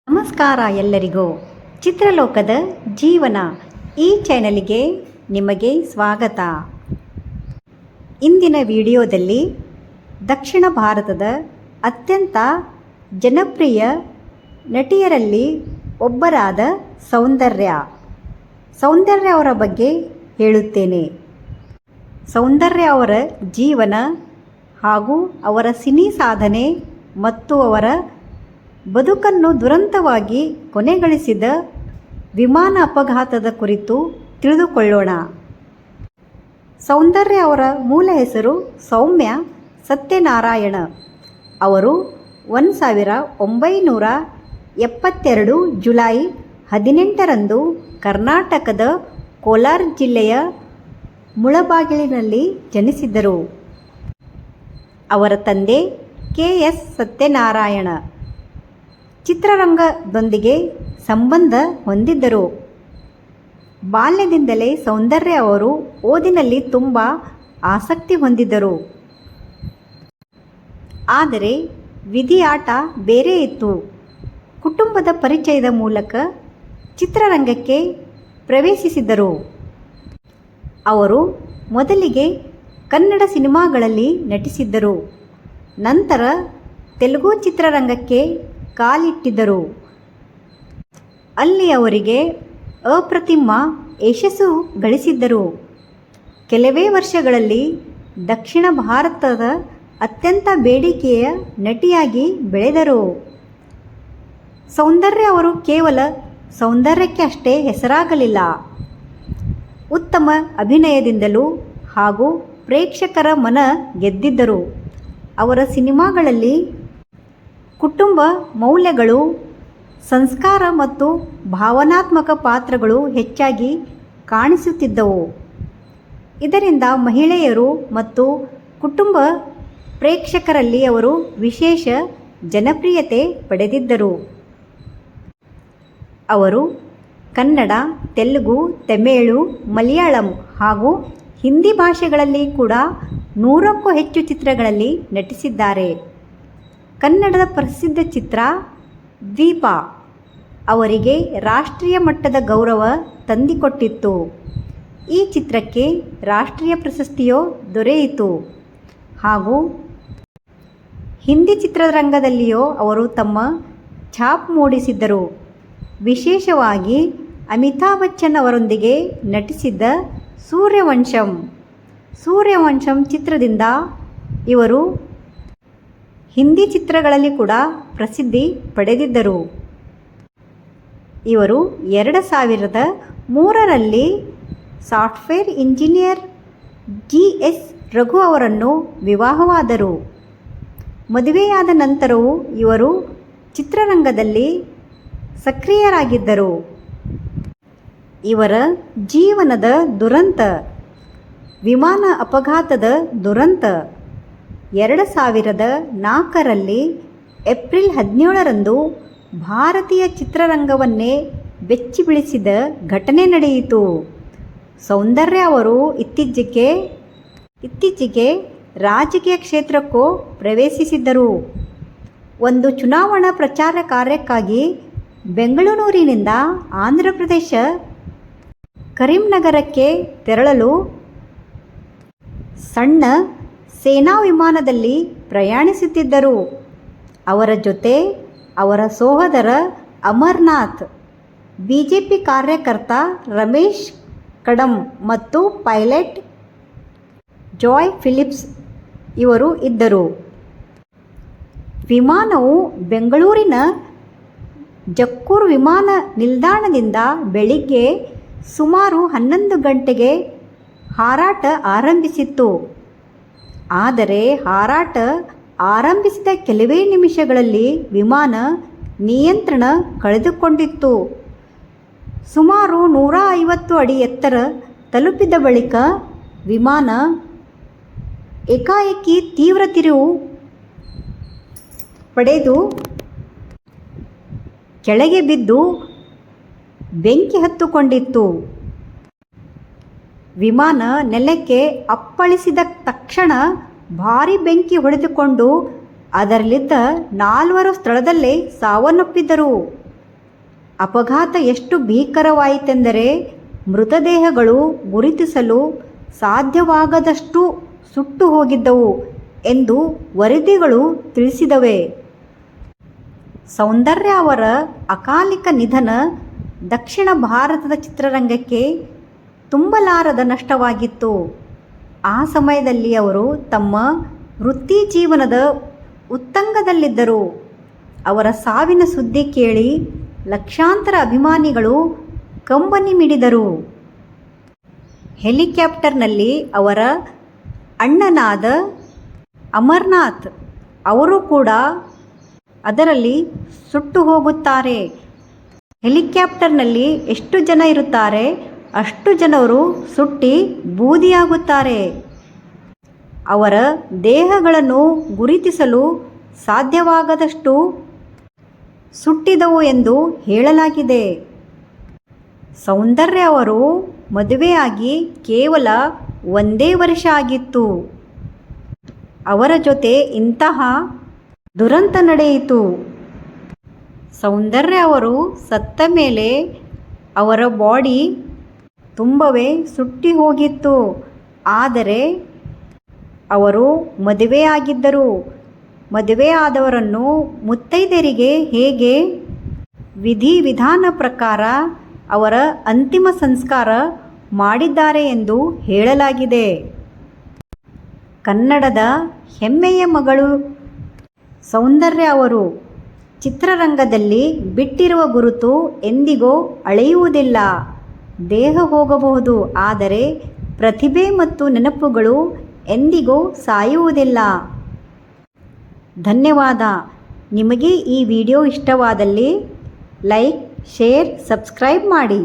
ನಮಸ್ಕಾರ ಎಲ್ಲರಿಗೂ. ಚಿತ್ರಲೋಕದ ಜೀವನ ಈ ಚಾನಲಿಗೆ ನಿಮಗೆ ಸ್ವಾಗತ. ಇಂದಿನ ವಿಡಿಯೋದಲ್ಲಿ ದಕ್ಷಿಣ ಭಾರತದ ಅತ್ಯಂತ ಜನಪ್ರಿಯ ನಟಿಯರಲ್ಲಿ ಒಬ್ಬರಾದ ಸೌಂದರ್ಯ ಅವರ ಬಗ್ಗೆ ಹೇಳುತ್ತೇನೆ. ಸೌಂದರ್ಯ ಅವರ ಜೀವನ ಹಾಗೂ ಅವರ ಸಿನಿ ಸಾಧನೆ ಮತ್ತು ಅವರ ಬದುಕನ್ನು ದುರಂತವಾಗಿ ಕೊನೆಗಳಿಸಿದ ವಿಮಾನ ಅಪಘಾತದ ಕುರಿತು ತಿಳಿದುಕೊಳ್ಳೋಣ. ಸೌಂದರ್ಯ ಅವರ ಮೂಲ ಹೆಸರು ಸೌಮ್ಯ ಸತ್ಯನಾರಾಯಣ. ಅವರು 1972 ಜುಲೈ 18ರಂದು ಕರ್ನಾಟಕದ ಕೋಲಾರ ಜಿಲ್ಲೆಯ ಮುಳಬಾಗಿಲಿನಲ್ಲಿ ಜನಿಸಿದ್ದರು. ಅವರ ತಂದೆ KS ಸತ್ಯನಾರಾಯಣ ಚಿತ್ರರಂಗದೊಂದಿಗೆ ಸಂಬಂಧ ಹೊಂದಿದ್ದರು. ಬಾಲ್ಯದಿಂದಲೇ ಸೌಂದರ್ಯ ಅವರು ಓದಿನಲ್ಲಿ ತುಂಬ ಆಸಕ್ತಿ ಹೊಂದಿದ್ದರು. ಆದರೆ ವಿಧಿಯಾಟ ಬೇರೆ ಇತ್ತು. ಕುಟುಂಬದ ಪರಿಚಯದ ಮೂಲಕ ಚಿತ್ರರಂಗಕ್ಕೆ ಪ್ರವೇಶಿಸಿದರು. ಅವರು ಮೊದಲಿಗೆ ಕನ್ನಡ ಸಿನಿಮಾಗಳಲ್ಲಿ ನಟಿಸಿದ್ದರು. ನಂತರ ತೆಲುಗು ಚಿತ್ರರಂಗಕ್ಕೆ ಕಾಲಿಟ್ಟಿದ್ದರು. ಅಲ್ಲಿ ಅವರಿಗೆ ಅಪ್ರತಿಮ ಯಶಸ್ಸು ಗಳಿಸಿದ್ದರು. ಕೆಲವೇ ವರ್ಷಗಳಲ್ಲಿ ದಕ್ಷಿಣ ಭಾರತದ ಅತ್ಯಂತ ಬೇಡಿಕೆಯ ನಟಿಯಾಗಿ ಬೆಳೆದರು. ಸೌಂದರ್ಯ ಅವರು ಕೇವಲ ಸೌಂದರ್ಯಕ್ಕೆ ಅಷ್ಟೇ ಹೆಸರಾಗಲಿಲ್ಲ. ಉತ್ತಮ ಅಭಿನಯದಿಂದಲೂ ಹಾಗೂ ಪ್ರೇಕ್ಷಕರ ಮನ ಗೆದ್ದಿದ್ದರು. ಅವರ ಸಿನಿಮಾಗಳಲ್ಲಿ ಕುಟುಂಬ ಮೌಲ್ಯಗಳು, ಸಂಸ್ಕಾರ ಮತ್ತು ಭಾವನಾತ್ಮಕ ಪಾತ್ರಗಳು ಹೆಚ್ಚಾಗಿ ಕಾಣಿಸುತ್ತಿದ್ದವು. ಇದರಿಂದ ಮಹಿಳೆಯರು ಮತ್ತು ಕುಟುಂಬ ಪ್ರೇಕ್ಷಕರಲ್ಲಿ ಅವರು ವಿಶೇಷ ಜನಪ್ರಿಯತೆ ಪಡೆದಿದ್ದರು. ಅವರು ಕನ್ನಡ, ತೆಲುಗು, ತಮಿಳು, ಮಲಯಾಳಂ ಹಾಗೂ ಹಿಂದಿ ಭಾಷೆಗಳಲ್ಲಿ ಕೂಡ 100ಕ್ಕೂ ಹೆಚ್ಚು ಚಿತ್ರಗಳಲ್ಲಿ ನಟಿಸಿದ್ದಾರೆ. ಕನ್ನಡದ ಪ್ರಸಿದ್ಧ ಚಿತ್ರ ದ್ವೀಪ ಅವರಿಗೆ ರಾಷ್ಟ್ರೀಯ ಮಟ್ಟದ ಗೌರವ ತಂದಿಕೊಟ್ಟಿತ್ತು. ಈ ಚಿತ್ರಕ್ಕೆ ರಾಷ್ಟ್ರೀಯ ಪ್ರಶಸ್ತಿಯೂ ದೊರೆಯಿತು ಹಾಗೂ ಹಿಂದಿ ಚಿತ್ರರಂಗದಲ್ಲಿಯೂ ಅವರು ತಮ್ಮ ಛಾಪ್ ಮೂಡಿಸಿದ್ದರು. ವಿಶೇಷವಾಗಿ ಅಮಿತಾಬ್ ಬಚ್ಚನ್ ಅವರೊಂದಿಗೆ ನಟಿಸಿದ್ದ ಸೂರ್ಯವಂಶಂ ಚಿತ್ರದಿಂದ ಇವರು ಹಿಂದಿ ಚಿತ್ರಗಳಲ್ಲಿ ಕೂಡ ಪ್ರಸಿದ್ಧಿ ಪಡೆದಿದ್ದರು. ಇವರು 2003ರಲ್ಲಿ ಸಾಫ್ಟ್ವೇರ್ ಇಂಜಿನಿಯರ್ GS ರಘು ಅವರನ್ನು ವಿವಾಹವಾದರು. ಮದುವೆಯಾದ ನಂತರವೂ ಇವರು ಚಿತ್ರರಂಗದಲ್ಲಿ ಸಕ್ರಿಯರಾಗಿದ್ದರು. ಇವರ ಜೀವನದ ದುರಂತ ವಿಮಾನ ಅಪಘಾತದ ದುರಂತ 2004ರಲ್ಲಿ ಏಪ್ರಿಲ್ 17ರಂದು ಭಾರತೀಯ ಚಿತ್ರರಂಗವನ್ನೇ ಬೆಚ್ಚಿಬೀಳಿಸಿದ ಘಟನೆ ನಡೆಯಿತು. ಸೌಂದರ್ಯ ಅವರು ಇತ್ತೀಚೆಗೆ ರಾಜಕೀಯ ಕ್ಷೇತ್ರಕ್ಕೂ ಪ್ರವೇಶಿಸಿದ್ದರು. ಒಂದು ಚುನಾವಣಾ ಪ್ರಚಾರ ಕಾರ್ಯಕ್ಕಾಗಿ ಬೆಂಗಳೂರಿನಿಂದ ಆಂಧ್ರಪ್ರದೇಶ ಕರೀಂನಗರಕ್ಕೆ ತೆರಳಲು ಸಣ್ಣ ಸೇನಾ ವಿಮಾನದಲ್ಲಿ ಪ್ರಯಾಣಿಸುತ್ತಿದ್ದರು. ಅವರ ಜೊತೆ ಅವರ ಸಹೋದರ ಅಮರ್ನಾಥ್, BJP ಕಾರ್ಯಕರ್ತ ರಮೇಶ್ ಕಡಮ್ ಮತ್ತು ಪೈಲಟ್ ಜಾಯ್ ಫಿಲಿಪ್ಸ್ ಇವರು ಇದ್ದರು. ವಿಮಾನವು ಬೆಂಗಳೂರಿನ ಜಕ್ಕೂರು ವಿಮಾನ ನಿಲ್ದಾಣದಿಂದ ಬೆಳಿಗ್ಗೆ ಸುಮಾರು 11 ಗಂಟೆಗೆ ಹಾರಾಟ ಆರಂಭಿಸಿತ್ತು. ಆದರೆ ಹಾರಾಟ ಆರಂಭಿಸಿದ ಕೆಲವೇ ನಿಮಿಷಗಳಲ್ಲಿ ವಿಮಾನ ನಿಯಂತ್ರಣ ಕಳೆದುಕೊಂಡಿತ್ತು. ಸುಮಾರು 150 ಅಡಿ ಎತ್ತರ ತಲುಪಿದ ಬಳಿಕ ವಿಮಾನ ಏಕಾಏಕಿ ತೀವ್ರ ತಿರುವು ಪಡೆದು ಕೆಳಗೆ ಬಿದ್ದು ಬೆಂಕಿ ಹತ್ತಿಕೊಂಡಿತ್ತು. ವಿಮಾನ ನೆಲಕ್ಕೆ ಅಪ್ಪಳಿಸಿದ ತಕ್ಷಣ ಭಾರೀ ಬೆಂಕಿ ಹೊಡೆದುಕೊಂಡು ಅದರಲ್ಲಿದ್ದ 4 ಸ್ಥಳದಲ್ಲೇ ಸಾವನ್ನಪ್ಪಿದ್ದರು. ಅಪಘಾತ ಎಷ್ಟು ಭೀಕರವಾಯಿತೆಂದರೆ ಮೃತದೇಹಗಳು ಗುರುತಿಸಲು ಸಾಧ್ಯವಾಗದಷ್ಟು ಸುಟ್ಟು ಹೋಗಿದ್ದವು ಎಂದು ವರದಿಗಳು ತಿಳಿಸಿದವೆ. ಸೌಂದರ್ಯ ಅವರ ಅಕಾಲಿಕ ನಿಧನ ದಕ್ಷಿಣ ಭಾರತದ ಚಿತ್ರರಂಗಕ್ಕೆ ತುಂಬಲಾರದ ನಷ್ಟವಾಗಿತ್ತು. ಆ ಸಮಯದಲ್ಲಿ ಅವರು ತಮ್ಮ ವೃತ್ತಿ ಜೀವನದ ಉತ್ತುಂಗದಲ್ಲಿದ್ದರು. ಅವರ ಸಾವಿನ ಸುದ್ದಿ ಕೇಳಿ ಲಕ್ಷಾಂತರ ಅಭಿಮಾನಿಗಳು ಕಂಬನಿ ಮಿಡಿದರು. ಹೆಲಿಕಾಪ್ಟರ್ನಲ್ಲಿ ಅವರ ಅಣ್ಣನಾದ ಅಮರ್ನಾಥ್ ಅವರು ಕೂಡ ಅದರಲ್ಲಿ ಸುಟ್ಟು ಹೋಗುತ್ತಾರೆ. ಹೆಲಿಕಾಪ್ಟರ್ನಲ್ಲಿ ಎಷ್ಟು ಜನ ಇರುತ್ತಾರೆ ಅಷ್ಟು ಜನರು ಸುಟ್ಟಿ ಬೂದಿಯಾಗುತ್ತಾರೆ. ಅವರ ದೇಹಗಳನ್ನು ಗುರುತಿಸಲು ಸಾಧ್ಯವಾಗದಷ್ಟು ಸುಟ್ಟಿದವು ಎಂದು ಹೇಳಲಾಗಿದೆ. ಸೌಂದರ್ಯ ಅವರು ಮದುವೆಯಾಗಿ ಕೇವಲ 1 ವರ್ಷ ಆಗಿತ್ತು. ಅವರ ಜೊತೆ ಇಂತಹ ದುರಂತ ನಡೆಯಿತು. ಸೌಂದರ್ಯ ಅವರು ಸತ್ತ ಮೇಲೆ ಅವರ ಬಾಡಿ ತುಂಬವೇ ಸುಟ್ಟಿ ಹೋಗಿತ್ತು. ಆದರೆ ಅವರು ಮದುವೆಯಾಗಿದ್ದರು. ಮದುವೆಯಾದವರನ್ನು ಮುತ್ತೈದೆಯರಿಗೆ ಹೇಗೆ ವಿಧಿವಿಧಾನ ಪ್ರಕಾರ ಅವರ ಅಂತಿಮ ಸಂಸ್ಕಾರ ಮಾಡಿದ್ದಾರೆ ಎಂದು ಹೇಳಲಾಗಿದೆ. ಕನ್ನಡದ ಹೆಮ್ಮೆಯ ಮಗಳು ಸೌಂದರ್ಯ ಅವರು ಚಿತ್ರರಂಗದಲ್ಲಿ ಬಿಟ್ಟಿರುವ ಗುರುತು ಎಂದಿಗೂ ಅಳೆಯುವುದಿಲ್ಲ. ದೇಹ ಹೋಗಬಹುದು, ಆದರೆ ಪ್ರತಿಭೆ ಮತ್ತು ನೆನಪುಗಳು ಎಂದಿಗೂ ಸಾಯುವುದಿಲ್ಲ. ಧನ್ಯವಾದ. ನಿಮಗೆ ಈ ವಿಡಿಯೋ ಇಷ್ಟವಾದಲ್ಲಿ ಲೈಕ್, ಶೇರ್, ಸಬ್ಸ್ಕ್ರೈಬ್ ಮಾಡಿ.